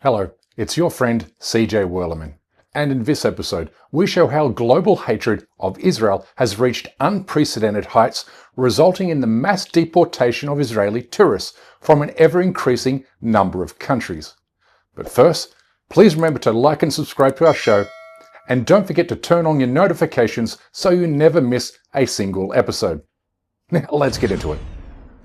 Hello, it's your friend CJ Werleman, and in this episode we show how global hatred of Israel has reached unprecedented heights, resulting in the mass deportation of Israeli tourists from an ever-increasing number of countries. But first, please remember to like and subscribe to our show, and don't forget to turn on your notifications so you never miss a single episode. Now let's get into it.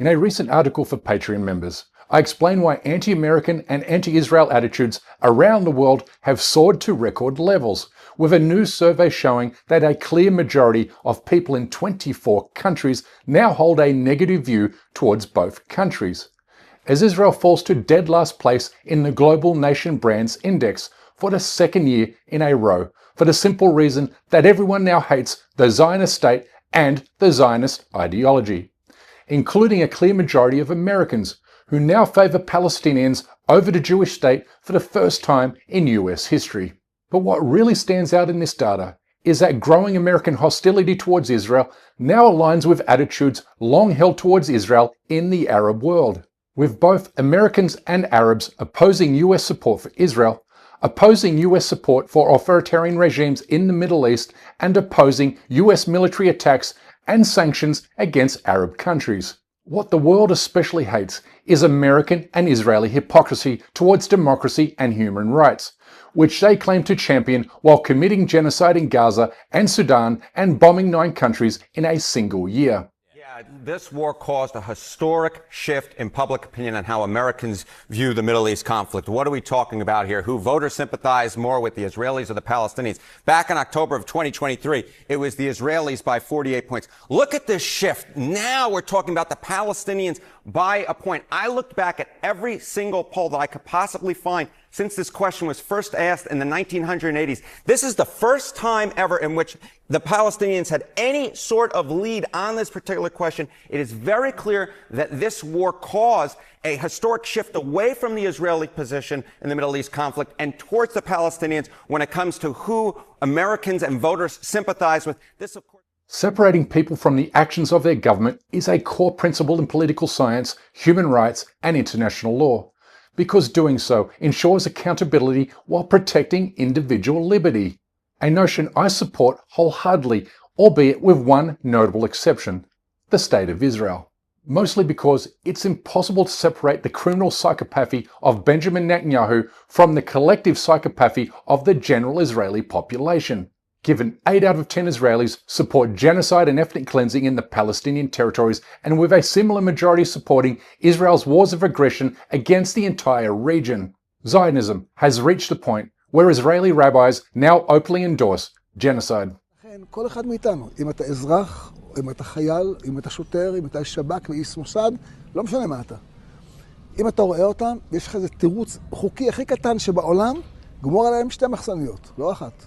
In a recent article for Patreon members, I explain why anti-American and anti-Israel attitudes around the world have soared to record levels, with a new survey showing that a clear majority of people in 24 countries now hold a negative view towards both countries. As Israel falls to dead last place in the Global Nation Brands Index for the second year in a row, for the simple reason that everyone now hates the Zionist state and the Zionist ideology, including a clear majority of Americans, who now favour Palestinians over the Jewish state for the first time in US history. But what really stands out in this data is that growing American hostility towards Israel now aligns with attitudes long held towards Israel in the Arab world, with both Americans and Arabs opposing US support for Israel, opposing US support for authoritarian regimes in the Middle East, and opposing US military attacks and sanctions against Arab countries. What the world especially hates is American and Israeli hypocrisy towards democracy and human rights, which they claim to champion while committing genocide in Gaza and Sudan and bombing 9 countries in a single year. This war caused a historic shift in public opinion on how Americans view the Middle East conflict. What are we talking about here? Who voters sympathize more with, the Israelis or the Palestinians? Back in October of 2023, it was the Israelis by 48 points. Look at this shift. Now we're talking about the Palestinians by a point. I looked back at every single poll that I could possibly find since this question was first asked in the 1980s. This is the first time ever in which the Palestinians had any sort of lead on this particular question. It is very clear that this war caused a historic shift away from the Israeli position in the Middle East conflict and towards the Palestinians when it comes to who Americans and voters sympathize with. This, of course, separating people from the actions of their government is a core principle in political science, human rights, and international law, because doing so ensures accountability while protecting individual liberty. A notion I support wholeheartedly, albeit with one notable exception: the State of Israel. Mostly because it's impossible to separate the criminal psychopathy of Benjamin Netanyahu from the collective psychopathy of the general Israeli population. Given 8 out of 10 Israelis support genocide and ethnic cleansing in the Palestinian territories, and with a similar majority supporting Israel's wars of aggression against the entire region, Zionism has reached a point where Israeli rabbis now openly endorse genocide. כל אחד מאיתנו, אם אתה אזרח, אם אתה חייל, אם אתה שוטר, אם אתה איש שב"כ ואיש מוסד, לא משנה מה אתה. אם אתה רואה אותם, יש לך איזה תירוץ חוקי הכי קטן שבעולם, גמור עליהם 2 מחסניות, לא אחת.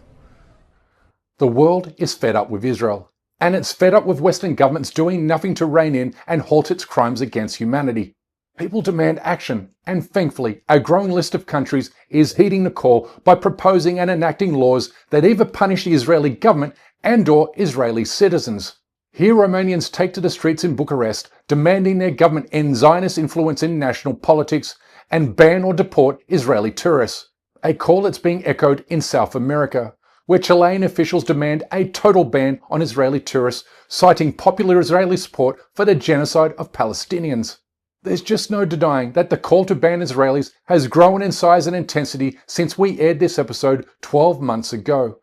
The world is fed up with Israel, and it's fed up with Western governments doing nothing to rein in and halt its crimes against humanity. People demand action, and thankfully, a growing list of countries is heeding the call by proposing and enacting laws that either punish the Israeli government and/or Israeli citizens. Here, Romanians take to the streets in Bucharest, demanding their government end Zionist influence in national politics and ban or deport Israeli tourists, a call that's being echoed in South America, where Chilean officials demand a total ban on Israeli tourists, citing popular Israeli support for the genocide of Palestinians. There's just no denying that the call to ban Israelis has grown in size and intensity since we aired this episode 12 months ago,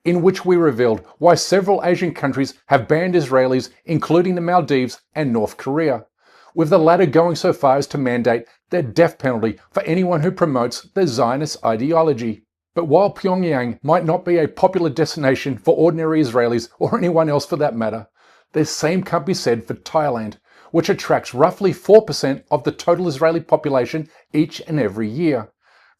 in which we revealed why several Asian countries have banned Israelis, including the Maldives and North Korea, with the latter going so far as to mandate the death penalty for anyone who promotes the Zionist ideology. But while Pyongyang might not be a popular destination for ordinary Israelis or anyone else for that matter, the same can't be said for Thailand, which attracts roughly 4% of the total Israeli population each and every year,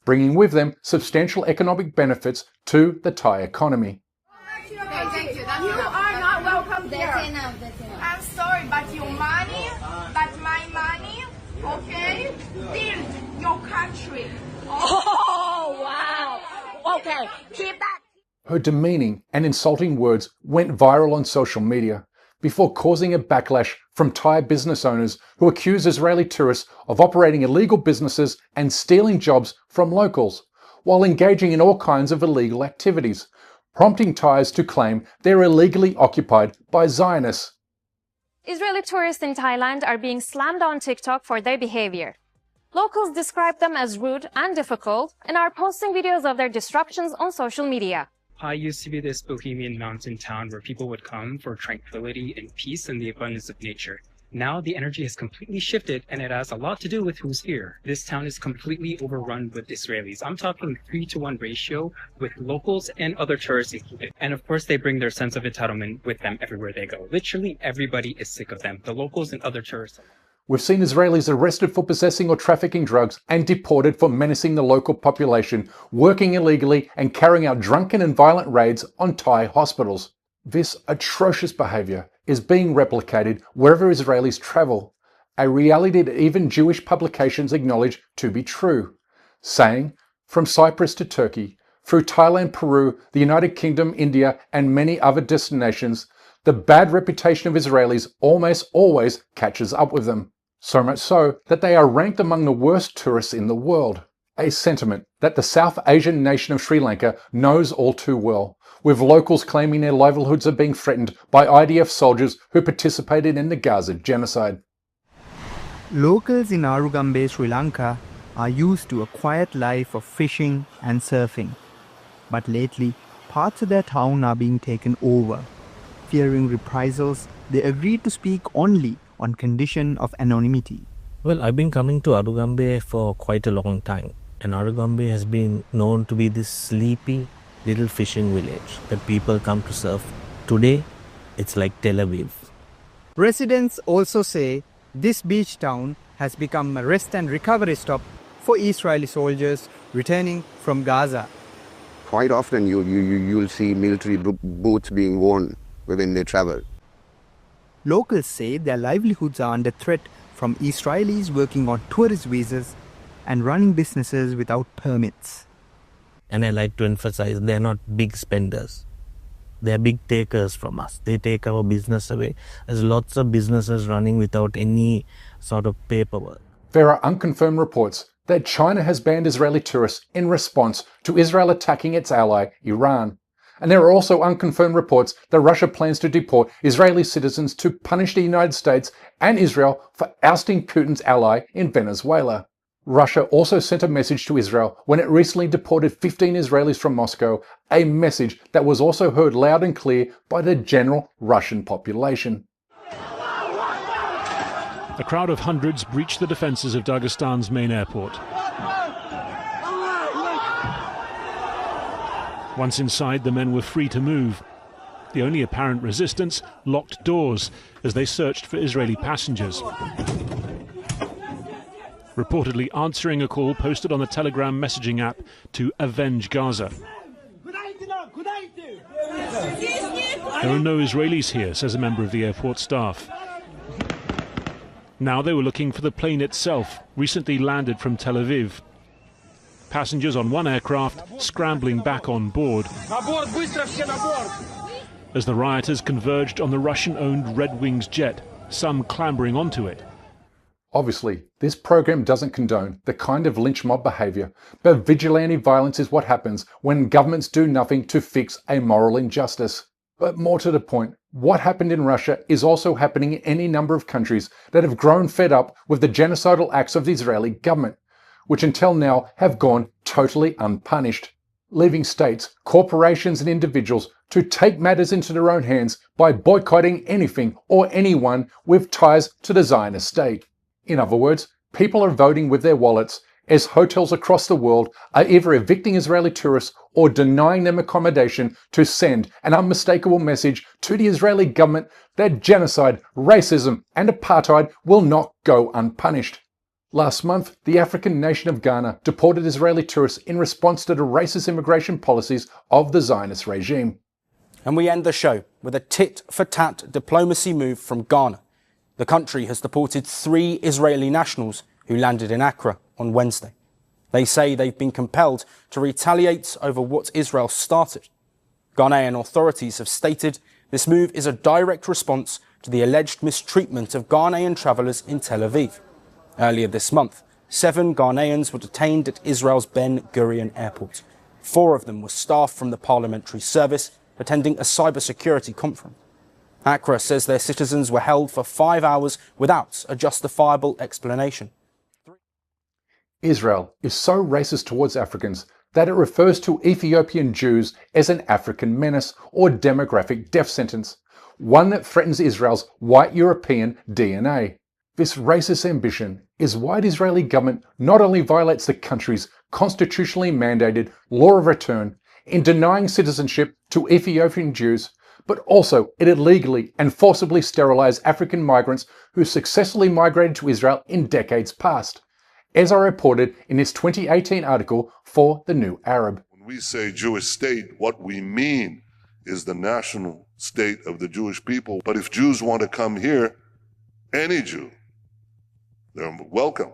bringing with them substantial economic benefits to the Thai economy. Thank you. You are not welcome here. That's enough. I'm sorry, but your money, but my money, okay? Build your country. Oh, wow. Okay, keep that. Her demeaning and insulting words went viral on social media, before causing a backlash from Thai business owners who accuse Israeli tourists of operating illegal businesses and stealing jobs from locals, while engaging in all kinds of illegal activities, prompting Thais to claim they're illegally occupied by Zionists. Israeli tourists in Thailand are being slammed on TikTok for their behavior. Locals describe them as rude and difficult and are posting videos of their disruptions on social media. Pai used to be this bohemian mountain town where people would come for tranquility and peace and the abundance of nature. Now the energy has completely shifted, and it has a lot to do with who's here. This town is completely overrun with Israelis. I'm talking 3-to-1 ratio with locals and other tourists included. And of course, they bring their sense of entitlement with them everywhere they go. Literally everybody is sick of them, the locals and other tourists. We've seen Israelis arrested for possessing or trafficking drugs and deported for menacing the local population, working illegally and carrying out drunken and violent raids on Thai hospitals. This atrocious behaviour is being replicated wherever Israelis travel, a reality that even Jewish publications acknowledge to be true, saying, from Cyprus to Turkey, through Thailand, Peru, the United Kingdom, India and many other destinations, the bad reputation of Israelis almost always catches up with them. So much so that they are ranked among the worst tourists in the world, a sentiment that the South Asian nation of Sri Lanka knows all too well, with locals claiming their livelihoods are being threatened by IDF soldiers who participated in the Gaza genocide. Locals in Arugambe, Sri Lanka are used to a quiet life of fishing and surfing. But lately, parts of their town are being taken over. Fearing reprisals, they agreed to speak only on condition of anonymity. Well, I've been coming to Arugambe for quite a long time, and Arugambe has been known to be this sleepy little fishing village that people come to surf. Today, it's like Tel Aviv. Residents also say this beach town has become a rest and recovery stop for Israeli soldiers returning from Gaza. Quite often you'll see military boots being worn when they travel. Locals say their livelihoods are under threat from Israelis working on tourist visas and running businesses without permits. And I like to emphasize, they're not big spenders. They're big takers from us. They take our business away. There's lots of businesses running without any sort of paperwork. There are unconfirmed reports that China has banned Israeli tourists in response to Israel attacking its ally, Iran. And there are also unconfirmed reports that Russia plans to deport Israeli citizens to punish the United States and Israel for ousting Putin's ally in Venezuela. Russia also sent a message to Israel when it recently deported 15 Israelis from Moscow, a message that was also heard loud and clear by the general Russian population. A crowd of hundreds breached the defences of Dagestan's main airport. Once inside, the men were free to move. The only apparent resistance, locked doors as they searched for Israeli passengers. Reportedly answering a call posted on the Telegram messaging app to avenge Gaza. There are no Israelis here, says a member of the airport staff. Now they were looking for the plane itself, recently landed from Tel Aviv. Passengers on one aircraft scrambling back on board as the rioters converged on the Russian-owned Red Wings jet, some clambering onto it. Obviously, this program doesn't condone the kind of lynch mob behaviour, but vigilante violence is what happens when governments do nothing to fix a moral injustice. But more to the point, what happened in Russia is also happening in any number of countries that have grown fed up with the genocidal acts of the Israeli government, which until now have gone totally unpunished, leaving states, corporations and individuals to take matters into their own hands by boycotting anything or anyone with ties to the Zionist state. In other words, people are voting with their wallets as hotels across the world are either evicting Israeli tourists or denying them accommodation to send an unmistakable message to the Israeli government that genocide, racism and apartheid will not go unpunished. Last month, the African nation of Ghana deported Israeli tourists in response to the racist immigration policies of the Zionist regime. And we end the show with a tit-for-tat diplomacy move from Ghana. The country has deported 3 Israeli nationals who landed in Accra on Wednesday. They say they've been compelled to retaliate over what Israel started. Ghanaian authorities have stated this move is a direct response to the alleged mistreatment of Ghanaian travellers in Tel Aviv. Earlier this month, 7 Ghanaians were detained at Israel's Ben Gurion airport. 4 of them were staff from the parliamentary service attending a cybersecurity conference. Accra says their citizens were held for 5 hours without a justifiable explanation. Israel is so racist towards Africans that it refers to Ethiopian Jews as an African menace or demographic death sentence, one that threatens Israel's white European DNA. This racist ambition is why the Israeli government not only violates the country's constitutionally mandated law of return in denying citizenship to Ethiopian Jews, but also it illegally and forcibly sterilized African migrants who successfully migrated to Israel in decades past, as I reported in this 2018 article for The New Arab. When we say Jewish state, what we mean is the national state of the Jewish people. But if Jews want to come here, any Jew, they're welcome.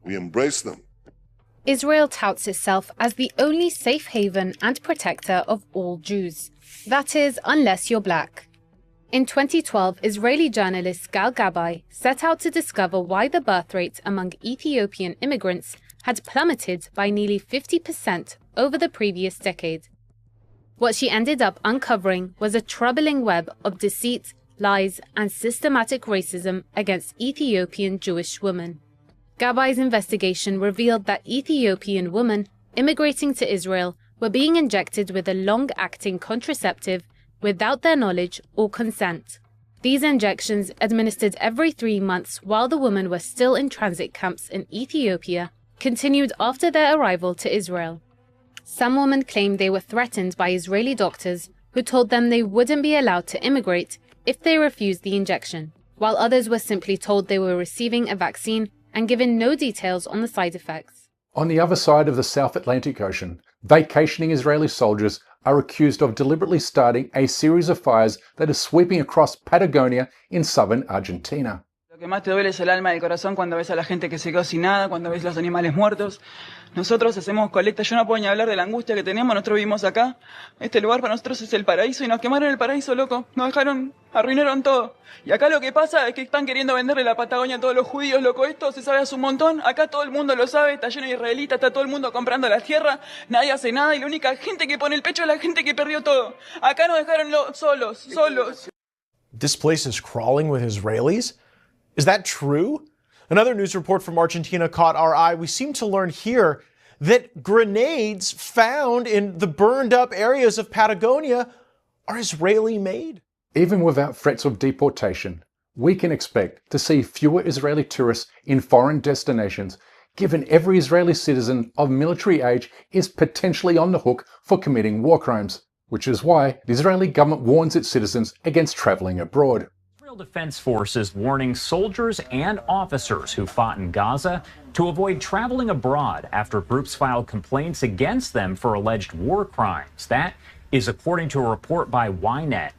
We embrace them. Israel touts itself as the only safe haven and protector of all Jews. That is, unless you're black. In 2012, Israeli journalist Gal Gabay set out to discover why the birth rate among Ethiopian immigrants had plummeted by nearly 50% over the previous decade. What she ended up uncovering was a troubling web of deceit, lies, and systematic racism against Ethiopian Jewish women. Gabay's investigation revealed that Ethiopian women immigrating to Israel were being injected with a long-acting contraceptive without their knowledge or consent. These injections, administered every 3 months while the women were still in transit camps in Ethiopia, continued after their arrival to Israel. Some women claimed they were threatened by Israeli doctors who told them they wouldn't be allowed to immigrate if they refused the injection, while others were simply told they were receiving a vaccine and given no details on the side effects. On the other side of the South Atlantic Ocean, vacationing Israeli soldiers are accused of deliberately starting a series of fires that are sweeping across Patagonia in southern Argentina. Lo que más te duele es el alma y el corazón cuando ves a la gente que se quedó sin nada, cuando ves los animales muertos. Nosotros hacemos colecta, yo no puedo ni hablar de la angustia que tenemos, nosotros vivimos acá. Este lugar para nosotros es el paraíso y nos quemaron el paraíso, loco. Nos dejaron, arruinaron todo. Y acá lo que pasa es que están queriendo venderle la Patagonia a todos los judíos, loco. Esto se sabe hace un montón. Acá todo el mundo lo sabe, está lleno de israelitas, está todo el mundo comprando la tierra. Nadie hace nada y la única gente que pone el pecho es la gente que perdió todo. Acá nos dejaron solos. This place is crawling with Israelis? Is that true? Another news report from Argentina caught our eye. We seem to learn here that grenades found in the burned up areas of Patagonia are Israeli made. Even without threats of deportation, we can expect to see fewer Israeli tourists in foreign destinations, given every Israeli citizen of military age is potentially on the hook for committing war crimes, which is why the Israeli government warns its citizens against traveling abroad. Defense forces warning soldiers and officers who fought in Gaza to avoid traveling abroad after groups filed complaints against them for alleged war crimes. That is according to a report by Ynet.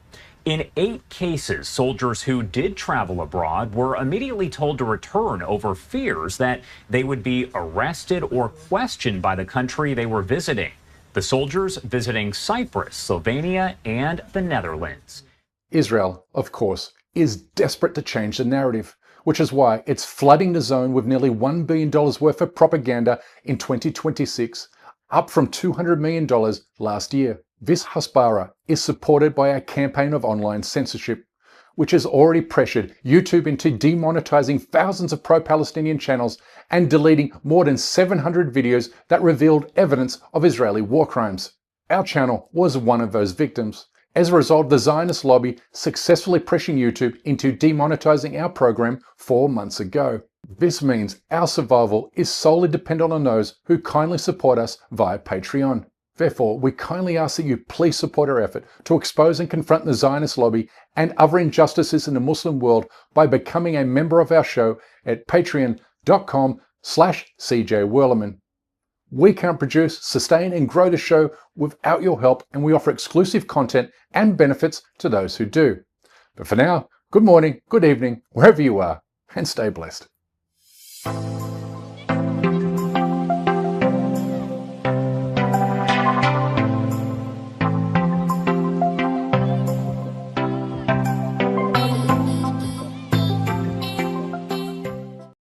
In 8 cases, soldiers who did travel abroad were immediately told to return over fears that they would be arrested or questioned by the country they were visiting. The soldiers visiting Cyprus, Slovenia, and the Netherlands. Israel, of course, is desperate to change the narrative, which is why it's flooding the zone with nearly $1 billion worth of propaganda in 2026, up from $200 million last year. This hasbara is supported by a campaign of online censorship, which has already pressured YouTube into demonetizing thousands of pro-Palestinian channels and deleting more than 700 videos that revealed evidence of Israeli war crimes. Our channel was one of those victims. As a result, the Zionist lobby successfully pressuring YouTube into demonetizing our program 4 months ago. This means our survival is solely dependent on those who kindly support us via Patreon. Therefore, we kindly ask that you please support our effort to expose and confront the Zionist lobby and other injustices in the Muslim world by becoming a member of our show at patreon.com/CJWerleman. We can't produce, sustain, and grow the show without your help, and we offer exclusive content and benefits to those who do. But for now, good morning, good evening, wherever you are, and stay blessed.